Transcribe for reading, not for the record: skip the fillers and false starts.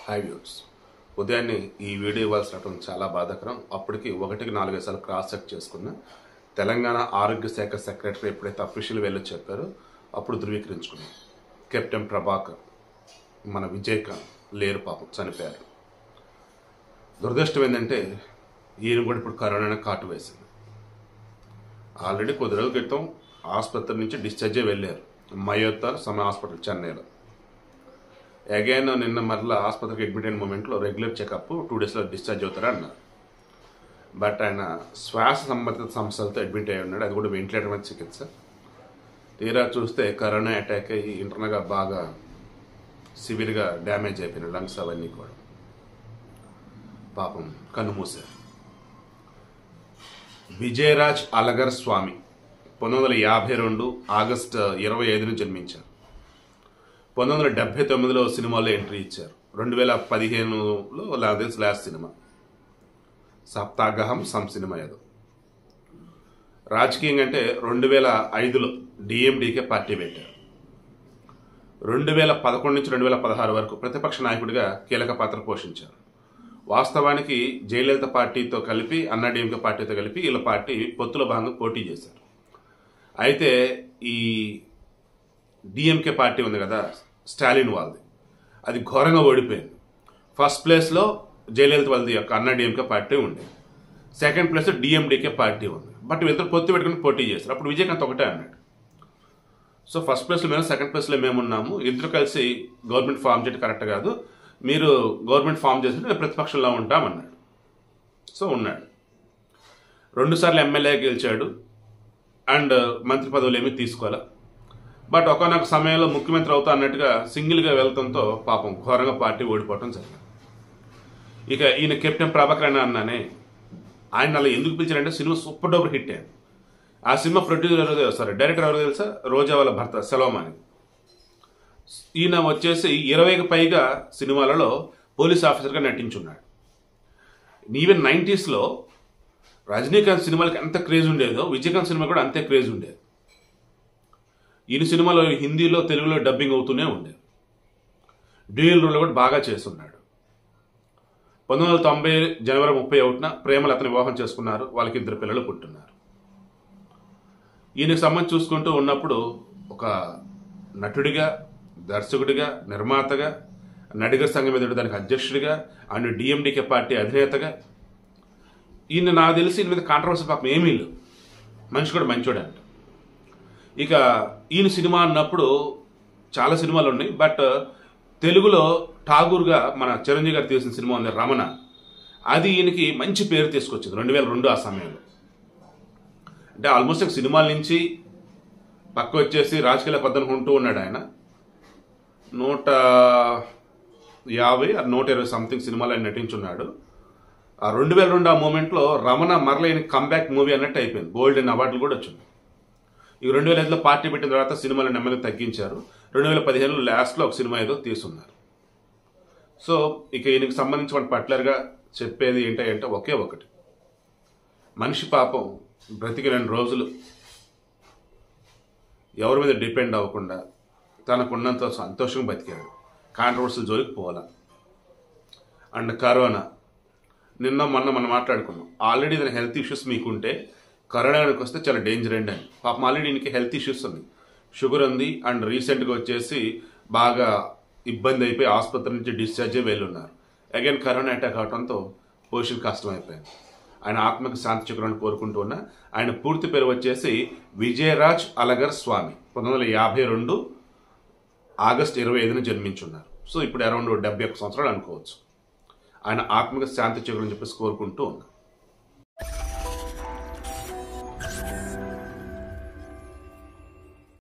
High viewers ఉదయాన్నే ఈ video ఇవ్వాల్సి రావడం చాలా బాధాకరం. అప్పటికి 1-4 సార్లు క్రాస్ చెక్ చేసుకున్న తెలంగాణ ఆరోగ్య శాఖ సెక్రటరీ ఎప్పుడైతే అఫీషియల్ వెళ్ళి చెప్పారో అప్పుడు ధృవీకరించుకున్నాం. కెప్టెన్ ప్రభాకర్, మన విజయకాంత్ లేరు, పాపం చనిపోయారు. దురదృష్టం ఏంటంటే ఈయన కూడా ఇప్పుడు కరోనా కాటు వేసింది. ఆల్రెడీ కొద్ది రోజుల క్రితం ఆసుపత్రి నుంచి డిశ్చార్జ్ వెళ్ళారు, మయోత్తార్ సమయ హాస్పిటల్ చెన్నైలో. అగైన్ నిన్న మరలా ఆసుపత్రికి అడ్మిట్ అయిన మూమెంట్లో రెగ్యులర్ చెకప్ 2 డేస్లో డిశ్చార్జ్ అవుతారా అన్నారు. బట్ ఆయన శ్వాస సంబంధిత సమస్యలతో అడ్మిట్ అయి ఉన్నాడు, అది కూడా వెంటిలేటర్ మీద చికిత్స. తీరా చూస్తే కరోనా అటాక్ అయ్యి ఇంటర్నల్గా బాగా సివియర్గా డ్యామేజ్ అయిపోయినాయి లంగ్స్ అవన్నీ కూడా. పాపం కన్నుమూశారు. విజయరాజ్ అలగర్ స్వామి 1952 ఆగస్టు 25న జన్మించారు. 1979లో సినిమాలో ఎంట్రీ ఇచ్చారు. 2015లో నాకు తెలిసి లాస్ట్ సినిమా సప్తాగహం సమ్ సినిమా ఏదో. రాజకీయంగా అంటే 2005లో డిఎండికే పార్టీ పెట్టారు. 2011 నుంచి 2016 వరకు ప్రతిపక్ష నాయకుడిగా కీలక పాత్ర పోషించారు. వాస్తవానికి జయలలిత పార్టీతో కలిపి అన్నాడీఎంకే పార్టీతో కలిపి వీళ్ళ పార్టీ పొత్తులో భాగంగా పోటీ చేశారు. అయితే ఈ డిఎంకే పార్టీ ఉంది కదా, స్టాలిన్ వాళ్ళది, అది ఘోరంగా ఓడిపోయింది. ఫస్ట్ ప్లేస్లో జయలలిత వాళ్ళది యొక్క అన్నాడీఎంకే పార్టీ ఉండేది, సెకండ్ ప్లేస్లో డిఎండికే పార్టీ ఉంది. బట్ వీళ్ళిద్దరు పొత్తు పెట్టుకుని పోటీ చేశారు. అప్పుడు విజయకాంత్ ఒకటే అన్నాడు, సో ఫస్ట్ ప్లేస్లో మేము, సెకండ్ ప్లేస్లో మేము ఉన్నాము, ఇద్దరు కలిసి గవర్నమెంట్ ఫామ్ చేయడం కరెక్ట్ కాదు, మీరు గవర్నమెంట్ ఫామ్ చేస్తుంటే మేము ప్రతిపక్షంలో ఉంటామన్నాడు. సో ఉన్నాడు. 2 సార్లు ఎమ్మెల్యే గెలిచాడు అండ్ మంత్రి పదవులు ఏమీ తీసుకోవాలి. బట్ ఒకనొక సమయంలో ముఖ్యమంత్రి అవుతా అన్నట్టుగా సింగిల్గా వెళ్తంతో పాపం ఘోరంగా పార్టీ ఓడిపోవటం జరిగింది. ఇక ఈయన కెప్టెన్ ప్రభాకర్ అని అన్నానే, ఆయన అలా ఎందుకు పిలిచారంటే సినిమా సూపర్ డూపర్ హిట్ అయింది. ఆ సినిమా ప్రొడ్యూసర్ డైరెక్టర్ ఎవరో తెలుసా, రోజా వాళ్ళ భర్త సెలోమాని. ఈయన వచ్చేసి 20కి పైగా సినిమాలలో పోలీస్ ఆఫీసర్గా నటించున్నాడు. ఈవెన్ 90sలో రజనీకాంత్ సినిమాలకి ఎంత క్రేజ్ ఉండేదో విజయకాంత్ సినిమా కూడా అంతే క్రేజ్ ఉండేది. ఈయన సినిమాలో హిందీలో తెలుగులో డబ్బింగ్ అవుతూనే ఉండేది. డ్యూయల్ రోల్ కూడా బాగా చేస్తున్నాడు. 1990 జనవరి 31న ప్రేమలు అతని వివాహం చేసుకున్నారు. వాళ్ళకి 2 పిల్లలు పుట్టున్నారు. ఈయనకు సంబంధించి చూసుకుంటూ ఉన్నప్పుడు ఒక నటుడిగా, దర్శకుడిగా, నిర్మాతగా, నడిగర్ సంఘం ఎదుటి దానికి అధ్యక్షుడిగా అండ్ డిఎండికే పార్టీ అధినేతగా ఈయన నాకు తెలిసి ఈయన మీద కాంట్రవర్సీ పాపం ఏమీ లేదు. మనిషి కూడా మంచోడే అంట. ఇక ఈయన సినిమా అన్నప్పుడు చాలా సినిమాలు ఉన్నాయి. బట్ తెలుగులో ఠాగూర్గా మన చిరంజీవి గారు తీసిన సినిమా ఉంది రమణ, అది ఈయనకి మంచి పేరు తీసుకొచ్చింది 2002 ఆ సమయంలో. అంటే ఆల్మోస్ట్ సినిమాల నుంచి పక్క వచ్చేసి రాజకీయాల పద్దనుకుంటూ ఉన్నాడు ఆయన. 150-120 సంథింగ్ సినిమాలు ఆయన నటించున్నాడు. ఆ 2002 ఆ మూమెంట్లో రమణ మరల ఈయన కంబ్యాక్ మూవీ అన్నట్టు అయిపోయింది. గోల్డెన్ అవార్డులు కూడా వచ్చింది. ఈ 2005లో పార్టీ పెట్టిన తర్వాత సినిమాలు నెమ్మదిగా తగ్గించారు. 2015లో లాస్ట్లో ఒక సినిమా ఏదో తీసున్నారు. సో ఇక ఈయనకి సంబంధించిన పర్టికులర్గా చెప్పేది ఏంటంటే ఒకే ఒకటి, మనిషి పాపం బ్రతికిన రోజులు ఎవరి మీద డిపెండ్ అవ్వకుండా తనకున్నంత సంతోషంగా బతికాడు. కాంట్రవర్సీ జోలికి పోవాలా. అండ్ కరోనా నిన్న మొన్న మనం మాట్లాడుకున్నాం. ఆల్రెడీ ఏదైనా హెల్త్ ఇష్యూస్ మీకుంటే కరోనాకి వస్తే చాలా డేంజర్ అండి అని. పాపం ఆల్రెడీ ఈయనకి హెల్త్ ఇష్యూస్ ఉంది, షుగర్ ఉంది అండ్ రీసెంట్గా వచ్చేసి బాగా ఇబ్బంది అయిపోయి ఆసుపత్రి నుంచి డిశ్చార్జ్ అయ్యి వెళ్ళున్నారు. అగైన్ కరోనా అటాక్ అవడంతో పొజిషన్ కష్టమైపోయింది. ఆయన ఆత్మకి శాంతి చేకూరాలని కోరుకుంటూ ఉన్నా. ఆయన పూర్తి పేరు వచ్చేసి విజయరాజ్ అలగర్ స్వామి. 1952 ఆగస్టు 25న జన్మించున్నారు. సో ఇప్పుడు అరౌండ్ 71 సంవత్సరాలు అనుకోవచ్చు. ఆయన ఆత్మకి శాంతి చేకూరాలని చెప్పేసి కోరుకుంటూ ఉన్నా.